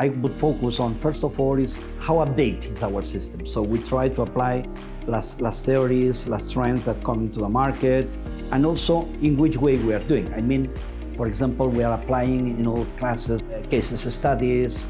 I would focus on, first of all, is how update is our system. So we try to apply last theories, last trends that come into the market, and also in which way we are doing. I mean, for example, we are applying in all classes, cases studies,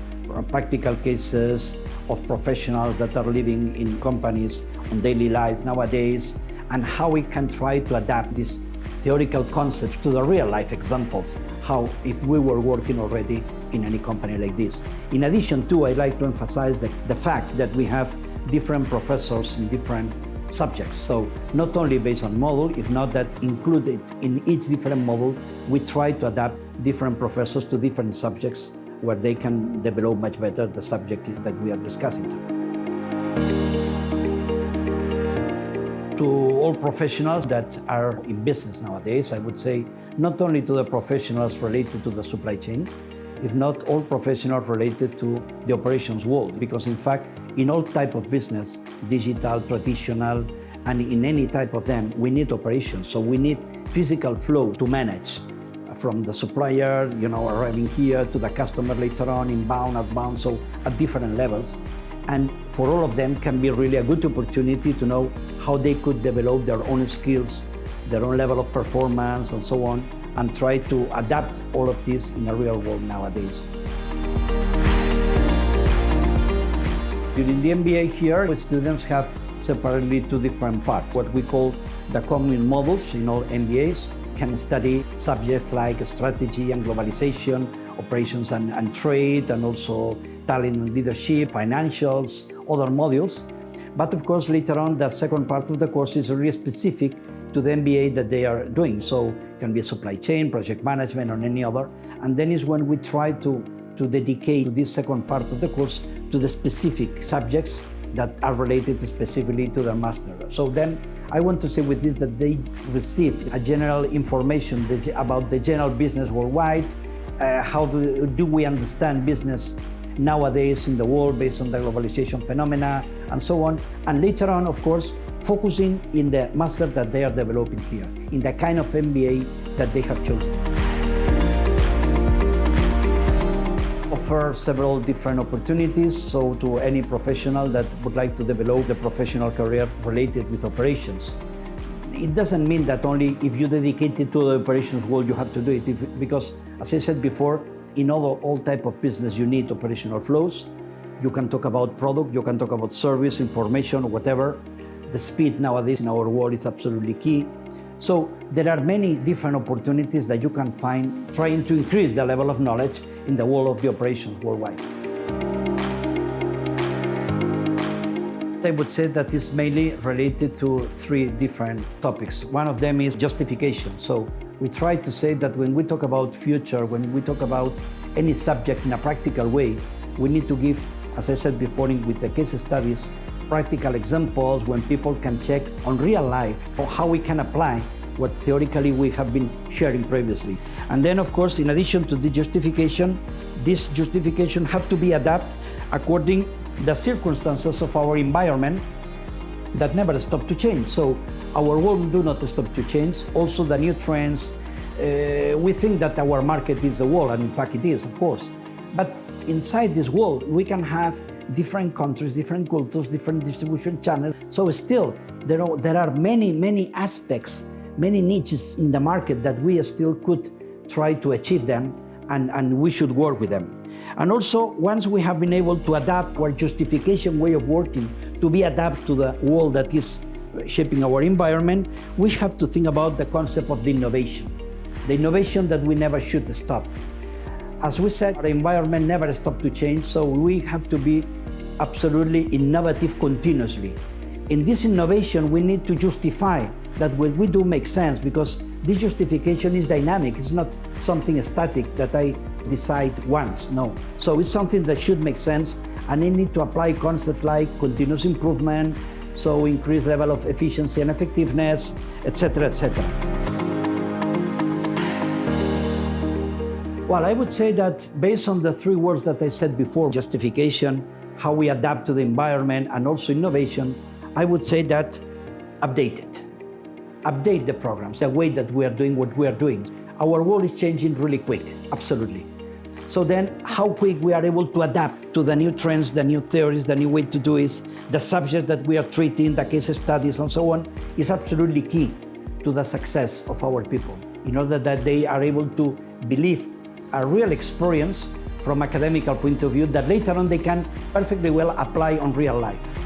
practical cases of professionals that are living in companies on daily lives nowadays, and how we can try to adapt this theoretical concepts to the real life examples, how if we were working already in any company like this. In addition to, I'd like to emphasize the fact that we have different professors in different subjects. So not only based on model, if not that included in each different model, we try to adapt different professors to different subjects where they can develop much better the subject that we are discussing. To all professionals that are in business nowadays, I would say not only to the professionals related to the supply chain, if not all professionals related to the operations world, because in fact, in all type of business, digital, traditional, and in any type of them, we need operations. So we need physical flow to manage from the supplier, arriving here to the customer later on, inbound, outbound, so at different levels. And for all of them can be really a good opportunity to know how they could develop their own skills, their own level of performance and so on, and try to adapt all of this in a real world nowadays. During the MBA here, students have separately two different parts. What we call the common modules in all MBAs can study subjects like strategy and globalization, operations and trade, and also talent and leadership, financials, other modules. But of course, later on, the second part of the course is really specific to the MBA that they are doing. So it can be supply chain, project management, or any other. And then is when we try to dedicate this second part of the course to the specific subjects that are related specifically to their master. So then I want to say with this that they receive a general information about the general business worldwide, how do we understand business nowadays in the world based on the globalization phenomena and so on. And later on, of course, focusing in the master that they are developing here, in the kind of MBA that they have chosen. Offer several different opportunities, so to any professional that would like to develop the professional career related with operations. It doesn't mean that only if you dedicate it to the operations world you have to do it, because as I said before, in all type of business you need operational flows. You can talk about product, you can talk about service, information, whatever. The speed nowadays in our world is absolutely key. So there are many different opportunities that you can find trying to increase the level of knowledge in the world of the operations worldwide. I would say that is mainly related to three different topics. One of them is justification. So we try to say that when we talk about future, when we talk about any subject in a practical way, we need to give, as I said before, with the case studies, practical examples when people can check on real life or how we can apply what theoretically we have been sharing previously. And then, of course, in addition to the justification, this justification have to be adapted according the circumstances of our environment that never stop to change. So our world do not stop to change. Also the new trends, we think that our market is the world, and in fact it is, of course. But inside this world, we can have different countries, different cultures, different distribution channels. So still, there are many aspects, many niches in the market that we still could try to achieve them, and we should work with them. And also, once we have been able to adapt our justification way of working to be adapted to the world that is shaping our environment, we have to think about the concept of the innovation that we never should stop. As we said, our environment never stops to change, so we have to be absolutely innovative continuously. In this innovation, we need to justify that what we do makes sense, because this justification is dynamic. It's not something static that I decide once, no. So it's something that should make sense, and I need to apply concepts like continuous improvement, so increased level of efficiency and effectiveness, etc., etc. Well, I would say that based on the three words that I said before, justification, how we adapt to the environment, and also innovation, I would say that update the programs, the way that we are doing what we are doing. Our world is changing really quick, absolutely. So then how quick we are able to adapt to the new trends, the new theories, the new way to do is, the subjects that we are treating, the case studies and so on, is absolutely key to the success of our people, in order that they are able to believe a real experience from academical point of view that later on they can perfectly well apply on real life.